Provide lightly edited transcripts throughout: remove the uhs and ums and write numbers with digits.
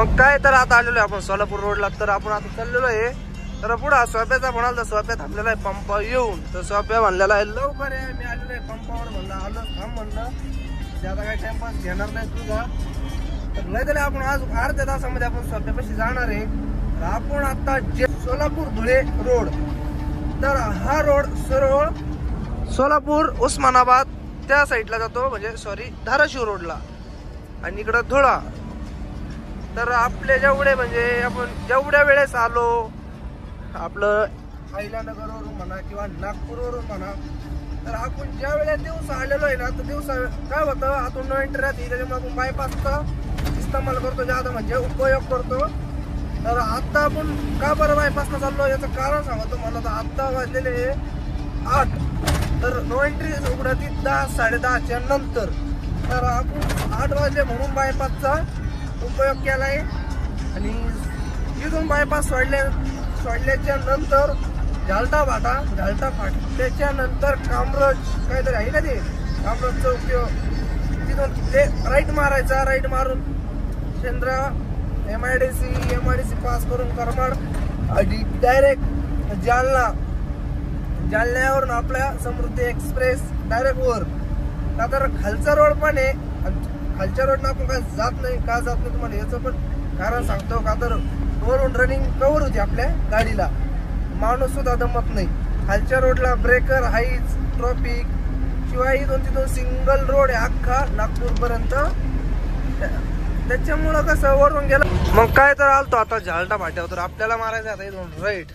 मग काय तर आता आलेलो आहे आपण सोलापूर रोडला. तर आपण आता चाललेलो आहे. तर पुढे सोप्याचा म्हणाल तर सोप्यात थांबलेला आहे पंप येऊन. तर सोप्या म्हणलेला आहे लवकर आहे, मी आलेलो आहे पंपावर. म्हणलं आलो थांब म्हणलं, ज्यादा काही टाइमपास घेणार नाही तुझा. तर लय तरी आपण आज अर्ध्या तासामध्ये आपण सोप्यापाशी जाणार आहे. तर आपण आता सोलापूर धुळे रोड, तर हा रोड सरळ सोलापूर उस्मानाबाद त्या साईडला जातो, म्हणजे सॉरी धाराशिव रोडला. आणि इकडं धुळा. तर आपले जेवढे म्हणजे आपण जेवढ्या वेळेस आलो, आपलं अहिल्यानगरवरून म्हणा किंवा नागपूरवरून म्हणा, तर आपण ज्या वेळेस दिवस आलेलो आहे ना, तर दिवसा काय होतं आतून नो एंट्री राहते, त्याच्यामुळे आपण बायपासचा इस्तेमाल करतो, ज्यादा म्हणजे उपयोग करतो. तर आता आपण का बरं बायपासला चाललो याचं कारण सांगतो मला. तर आत्ता वाजलेले 8, तर नो एंट्री उघडती 10 10:30च्या नंतर. तर आपण 8 वाजले म्हणून बायपासचा उपयोग केलाय. आणि इथून बायपास सोडल्याच्या नंतर झालटा फाट्याच्या नंतर कामरज काहीतरी आहे ना, ते कामरज चौक, तिथून ते राईट मारायचा. राईट मारून शेंद्रा MIDC पास करून करमाड आणि डायरेक्ट जालन्यावरून आपल्या समृद्धी एक्सप्रेस डायरेक्ट वर. का तर खालचा रोड पण आहे, खालच्या रोडनं आपण काय जात नाही. का जात नाही तुम्हाला याचं पण कारण सांगतो. का तर वरून रनिंग कव्हर होती आपल्या गाडीला, माणूस सुद्धा दमत नाही. खालच्या रोडला ब्रेकर हाईच, ट्रॉफिक, शिवाय इथून तिथून सिंगल रोड आहे अख्खा नागपूर पर्यंत. त्याच्यामुळं कसं वरून गेलं. मग काय तर आलतो आता झालटा फाट्यावर. तर आपल्याला मारायचं आता इथून राईट.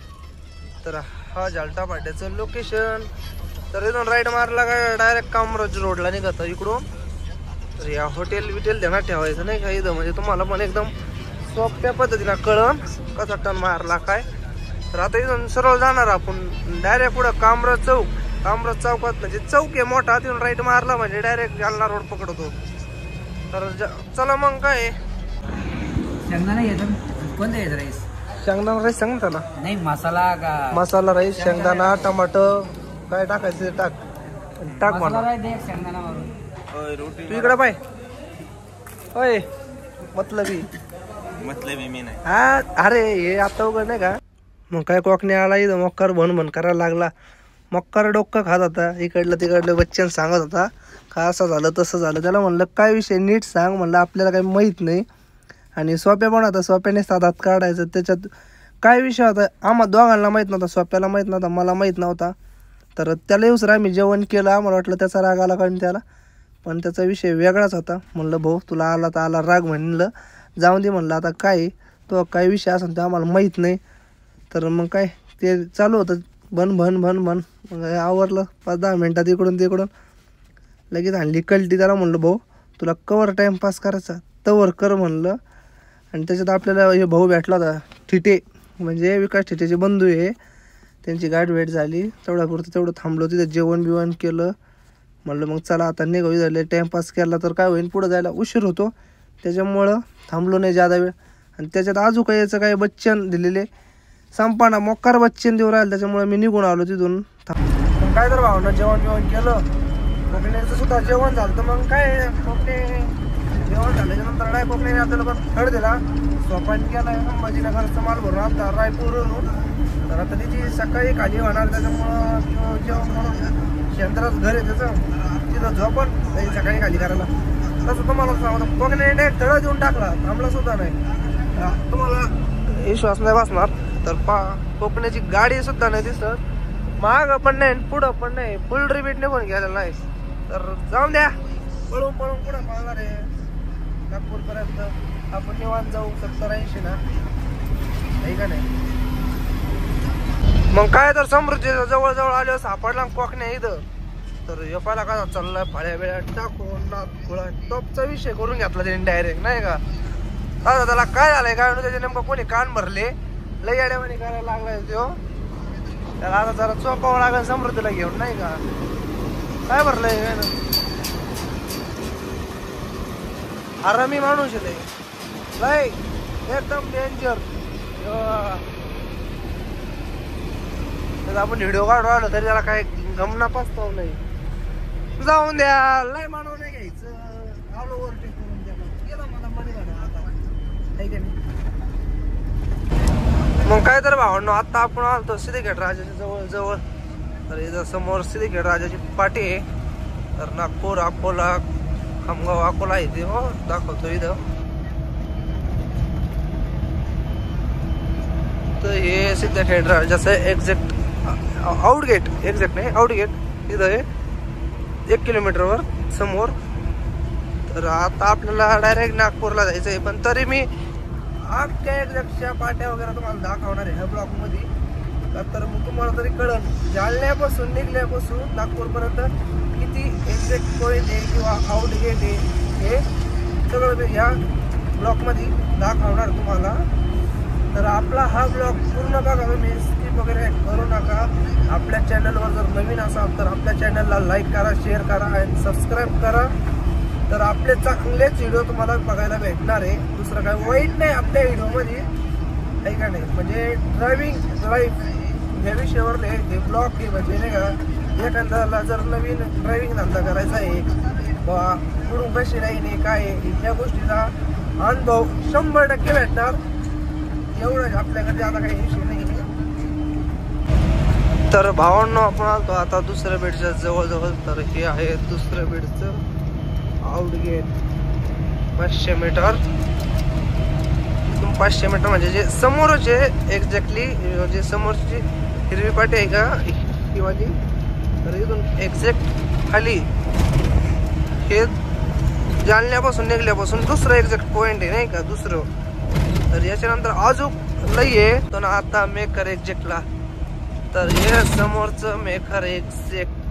तर हा झालटा फाट्याचं लोकेशन. तर इथून राईट मारला का डायरेक्ट कामरज रोडला निघत इकडून. तर या हॉटेल बिटेल ध्यानात ठेवायचं नाही का इथं, म्हणजे तुम्हाला पण एकदम सोप्या पद्धतीनं कळण कसा टर्न मारला काय. तर आता इथून सरळ जाणार आपण डायरेक्ट पुढं कामरज चौकात, म्हणजे चौक आहे मोठा, तिथून राईट मारला म्हणजे डायरेक्ट जालना रोड पकडतो. तर चला मग काय शेंगदाणा घ्यायचं, कोणतं घ्यायचं राईस? शेंगदाणा राईस सांग त्याला. नाही मसाला का मसाला राईस, शेंगदाणा, टमाटर काय टाकायचं टाक मला. शेंगदाणा मारून तू इकडे पाय. होय मतलबी मी नाही. हा अरे हे आता उघड नाही का. मग काय कोकणी आला इथं मक्कर भन करायला लागला. मक्कर डोक्का खात होता, इकडलं तिकडलं बच्चन सांगत होता का असं झालं तसं झालं. त्याला म्हणलं काय विषय नीट सांग म्हणलं, आपल्याला काही माहीत नाही. आणि सोप्या पण होता, सोप्याने साधात काढायचं. त्याच्यात काय विषय होता आम्हा दोघांना माहीत नव्हता, सोप्याला माहीत नव्हता, मला माहीत नव्हता. तर त्याला येऊसर आम्ही जेवण केलं. आम्हाला वाटलं त्याचा राग आला कारण त्याला, पण त्याचा विषय वेगळाच होता. म्हणलं भाऊ तुला आला तर आला राग, म्हणलं जाऊन दे म्हणलं आता काय तो काय विषय असेल ते आम्हाला माहीत नाही. तर मग काय ते चालू होतं भन मग आवरलं 5-10 मिनटात इकडून तिकडून लगेच आणली कल्टी. त्याला म्हणलं भाऊ तुला कवर टाईमपास करायचा तवर कर म्हणलं. आणि त्याच्यात आपल्याला हे भाऊ भेटला होता ठिटे, म्हणजे विकास ठिटेचे बंधू आहे. त्यांची गाठ भेट झाली, तेवढ्यापुरतं तेवढं थांबलो, तिथं जेवण बिवण केलं. म्हणलं मग चला आता निघावी झाले. टाईमपास केला तर काय होईल, पुढं जायला उशीर होतो, त्याच्यामुळं थांबलो नाही जादा वेळ. आणि त्याच्यात आजू काय याचं काय बच्चन दिलेले संपाना मोकार बच्चन देऊ राहिलं, त्याच्यामुळे मी निघून आलो तिथून. काय तर भावना जेवण बिवण केलं, कोकणीचं सुद्धा जेवण झालं. तर मग काय कोकणी जेवण झाल्याच्यानंतर काय कोकणीने आपल्याला पण थड दिला. सोपानी केला संभाजीनगरचा माल भरून आता रायपूरवरून. तर आता तिची सकाळी खाली होणार, त्याच्यामुळं जेवण म्हणून शेंद्राचं घर आहे त्याचं, तिथं झोपण त्याची सकाळी खाली करायला. तसं तुम्हाला सांगतो कोकणीने थड देऊन टाकला, थांबला सुद्धा नाही. तुम्हाला विश्वास नाही बसणार. तर कोकणाची गाडी सुद्धा नाही दिसत, माग पण नाही पुढं पण नाही, फुल रिपीट निघून गेलेला नाही. तर जाऊन द्या, पळून पुढं पळणार आहे नागपूर पर्यंत. आपण निवांत जाऊ 70-80 ना, का नाही. मग काय तर समृद्धीच्या जवळ आले सापडला कोकण्या इथं. तर यपाला का चाललाय फाळ्या वेळा टाकून नागपुळा टॉपचा विषय करून घेतला त्यांनी डायरेक्ट, नाही का. आता त्याला काय झालंय काय त्याचे नेमकं कोणी कान भरले, लई अड्यावानी करायला लागलाय तो. त्याला आता जरा चोपावं लागेल समृद्धीला घेऊन, नाही का. काय भरलंय आरामी माणूस आहे लय एकदम डेंजर. आपण व्हिडिओ काढून राहिलो तरी त्याला काय गमना पाचताव नाही. जाऊन द्या, लय मानव नाही घ्यायचं. आलो ओव्हरटेक करून द्या, गेला मला मध्ये आता, नाही का नाही. काय तर भावांनो, आता आपण आलतो सिंदखेड राजाच्या जवळ जवळ. तर इथं समोर सिंदखेड राजाची पाटी आहे. तर नागपूर, अकोला, खामगाव, अकोला इथे हो दाखवतो इथं. तर हे सिंदखेड राजाचं एक्झॅक्ट आउटगेट, एक्झॅक्ट नाही आउटगेट इथं आहे 1 किलोमीटरवर समोर. तर आता आपल्याला डायरेक्ट नागपूरला जायचं आहे, पण तरी मी अख्ख्या एक्झॅक्टच्या पाट्या वगैरे तुम्हाला दाखवणार आहे ह्या ब्लॉक मध्ये. तर मग तुम्हाला तरी कळलं जालन्यापासून निघल्यापासून नागपूरपर्यंत किती एक्झॅक्ट पॉईंट आहे किंवा आउटगेट आहे, हे सगळं मी ह्या ब्लॉकमध्ये दाखवणार तुम्हाला. तर आपला हा ब्लॉग पूर्ण बघा, तुम्ही स्किप वगैरे करू नका. आपल्या चॅनलवर जर नवीन असाल तर आपल्या चॅनलला लाईक करा, शेअर करा आणि सबस्क्राईब करा. तर आपले चांगलेच व्हिडिओ तुम्हाला बघायला भेटणार आहे. दुसरं काय वाईट नाही आपल्या व्हिडिओमध्ये, काही का नाही. म्हणजे ड्रायव्हिंग लाईफ या विषयावर ते ब्लॉग आहे. म्हणजे नाही का, एखाद्याला जर नवीन ड्रायव्हिंग धंदा करायचा आहे किंवा कुठून कशी नाही काय आहे, ह्या गोष्टीचा अनुभव 100% भेटणार. एवढं आपल्याकडे आता काही विषय नाही. तर भावांनो, आपण आलतो आता दुसऱ्या बेडच्या जवळजवळ. तर हे आहे दुसऱ्या बेडचं आउटगेट. 500 मीटर, 500 मीटर म्हणजे जे समोरच आहे एक्झॅक्टली, जे समोरची हिरवी पाटी आहे का ही माझी. तर इथून एक्झॅक्ट खाली हे जालन्यापासून निघल्यापासून दुसरं एक्झॅक्ट पॉइंट आहे नाही का, दुसरं. तर याच्यानंतर अजून लई आहे. तर आता मेकर एक्झॅक्टला. तर हे समोरचं मेकर एक्झॅक्ट.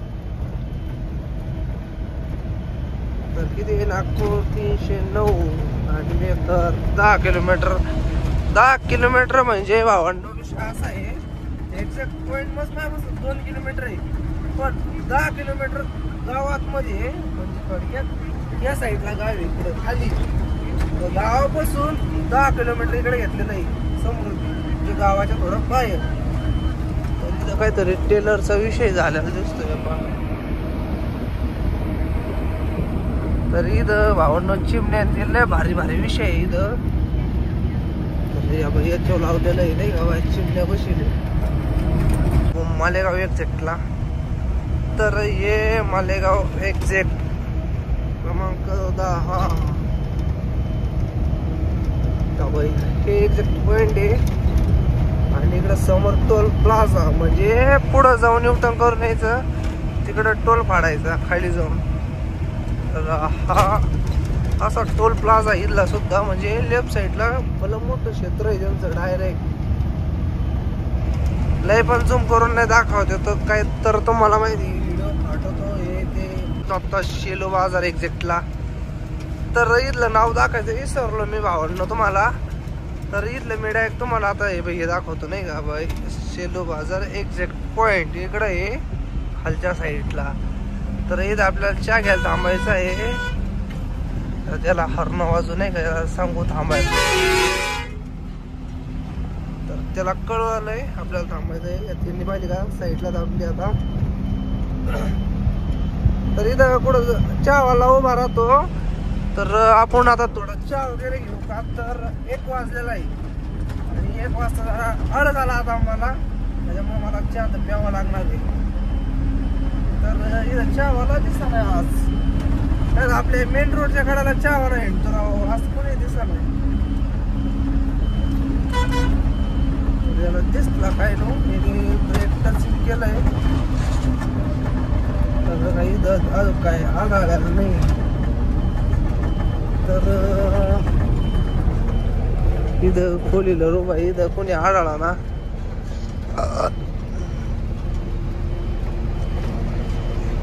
तर किती, नागपूर 309 आणि मेकर 10 किलोमीटर. 10 किलोमीटर म्हणजे भावांनो विषय असा आहे, एक्झॅक्ट पॉइंट मस्त माझ्यापासून 2 किलोमीटर आहे, पण 10 किलोमीटर गावात मध्ये म्हणजे थोडक्यात या साईडला गाव आहे इकडे खाली. गावापासून 10 किलोमीटर इकडे घेतलेलं आहे समोर, जे गावाच्या थोडं बाहेर. तिथं काहीतरी टेलरचा विषय झालेला दिसतोय बा. तर इथं भावांनो चिमण्या लय भारी भारी विषय आहे इथं. याच्यावर लावलेलं आहे नाही गावा, चिमण्या बसले मालेगाव एक्झॅक्टला. तर हे मालेगाव एक्झॅक्ट क्रमांक 10. हे एक्झॅक्ट पॉइंट आहे. आणि इकडं समोर टोल प्लाझा, म्हणजे पुढं जाऊन युटर्न करून यायचं, तिकडं टोल फाडायचा खाली जाऊन. तर हा असा टोल प्लाझा इथला सुद्धा, म्हणजे लेफ्ट साईडला भलं मोठं क्षेत्र आहे त्यांचं डायरेक्ट. लय पण झूम करून नाही दाखवते तर काय, तर तुम्हाला माहिती व्हिडिओ पाठवतो हे ते. आता शेलो बाजार एक्झॅक्टला. तर इथलं नाव दाखवायचं विसरलो मी भावांनो तुम्हाला. तर इथलं मी डायरेक्ट तुम्हाला आता हे दाखवतो नाही का बाई, शेलो बाजार एक्झॅक्ट पॉइंट इकडं आहे खालच्या साईडला. तर इथं आपल्याला चहा घ्यायला थांबायचं आहे. तर त्याला हॉर्न वाजू नाही का सांगू थांबायचं. तर त्याला कळवलंय आपल्याला थांबायचं आहे. त्यांनी पाहिजे का साईडला थांबली आता. तर इथं कुठं चहावाला उभा राहतो. तर आपण आता थोडा चहा वगैरे घेऊ का. तर 1 वाजलेला आहे आणि 1 वाजता जरा अड झाला आता आम्हाला, त्याच्यामुळे मला चहा तर प्यावा लागणार आहे. तर इथं चहावाला दिसत नाही आज. आपल्या मेन रोडच्या कडाला चहावाला हिंडतो राव, आज कोणी दिसत नाही. याला दिसला काय नो, ब्रेक टचिंग केलंय. तर काही अजून काय आढळलं नाही. तर इथं खोलीला रोबा, इथं कोणी आढळला ना.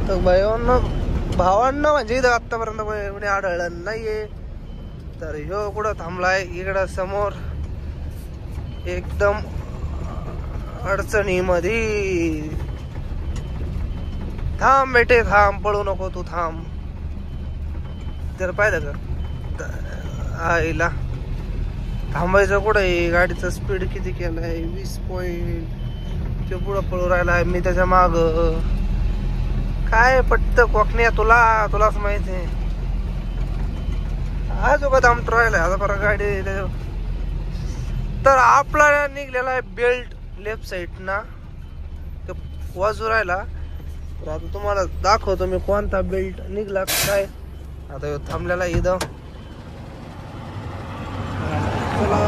तर भावांना म्हणजे इथं आतापर्यंत कोणी आढळलं नाहीये. तर ह्यो कुठं थांबलाय, इकडं समोर एकदम अडचणीमध्ये. थांब बेटे थांब, पळू नको तू थांब. तर पाहिलं का आईला थांबायचं कुठं आहे. गाडीचा स्पीड किती केलाय, 20 पॉइंट. ते पुढं पळू राहिलाय, मी त्याच्या माग. काय पटत कोकण्या तुलाच माहिती आहे. आज उगा थांबतो राहिलाय आता परत गाडी. तर आपला निघलेला आहे बेल्ट लेफ्ट साइड ना तो वाजू राहिला. तर आता तुम्हाला दाखवतो मी कोणता बेल्ट निघला काय. आता ह्यो थांबलेला इथं. चला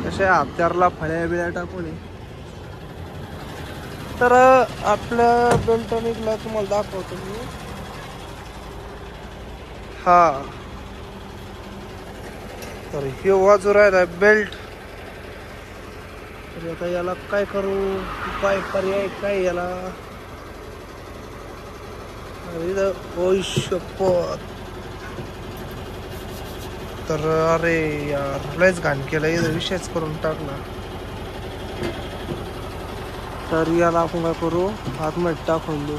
कशा हत्यारला फळ्या बिळ्या टाकून ये. तर आपल्या बेल्ट निघला तुम्हाला दाखवतो मी. हा तर हे वाजू राहिला बेल्ट. तर आता याला काय करू काय पर्याय काय याला. शपथ. तर अरे यार लयच घाण केलं इथं विषयच करून टाकला. तर याला आपण काय करू आतमध्ये टाकून देऊ.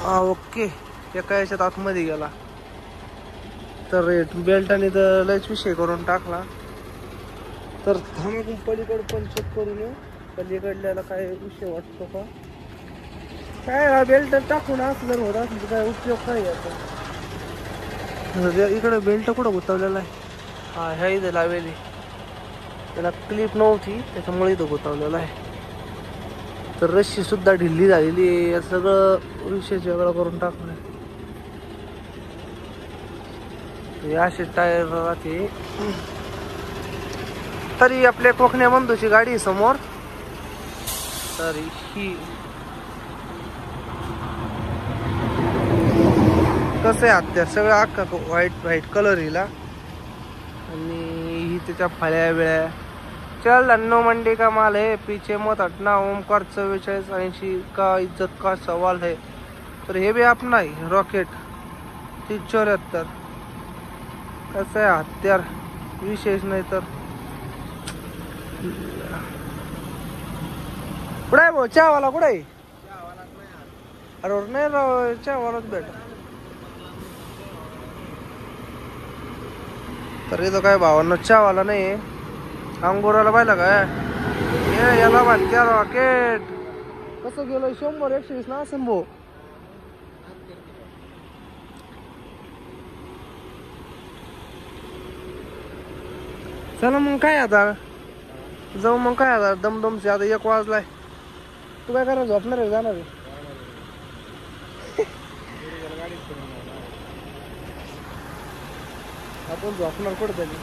हा ओके एका याच्यात आतमध्ये गेला. तर बेल्टाने तर लयच विषय करून टाकला. तर थांबून पलीकडे पण चेक करून येऊ पलीकडल्याला काय विषय वाटतो का काय. बेल्ट टाकून असं जर होत असेल तर काय उपयोग काय याचा. इकडे बेल्ट कुठं गुतवलेला आहे. हा ह्या इथे लावलेली त्याला क्लिप नव्हती त्याच्यामुळे इथं गुतवलेला आहे. तर रस्सी सुद्धा ढिल्ली झालेली आहे. सगळं विषय वेगळं करून टाकलं. असे टायर राहते. तरी आपल्या कोकण्या बंधूची गाडी समोर. तर ही कसं आहे हत्यार सगळं अख्खा व्हाईट व्हाईट कलर हिला. आणि ही त्याच्या फळ्या बिळ्या. चल धन्नो मंडी का माल है पीछे मत हटना. ओमकार 4480 का इज्जत का सवाल है. तर हे बी आपला आहे रॉकेट 374. कसं आहे हत्यार विशेष नाही. तर कुठं आहे भाऊ चहावाला कुठं आहे. अरे नाही राव चहावालाच भेट. तर इथं काय भावांना चहावाला नाही. अंगोराला पाहिला काय याला म्हणत्या रॉकेट. कसं गेलं 100-120 ना असं भाऊ. चला मग काय आता जाऊ मग काय आता दमदमचे. आता 1 वाजलाय. तू काय करा झोपणार आहे जाणार आहे. आपण झोपणार कुठं तरी.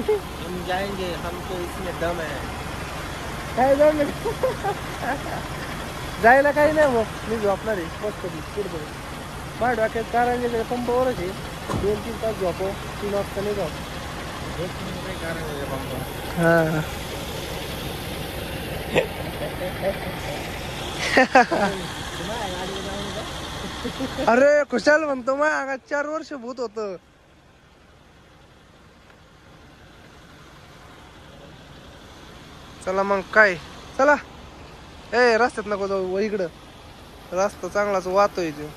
हम जाएंगे हमको इसमें दम है. काय जाऊ जायला काही नाही मग मी झोपणार आहे मस्त पुढे. माझ्या डोक्यात कारंजे पंपावरच आहे. 2-3 तास झोपव 3 वाजता नाही जाऊ. हा अरे खुशाल म्हणतो मग अंगात 4 वर्ष भूत होत. चला मग काय चला. ए रस्त्यात नको जाऊ इकडं. रस्ता चांगलाच वाहतोय तो.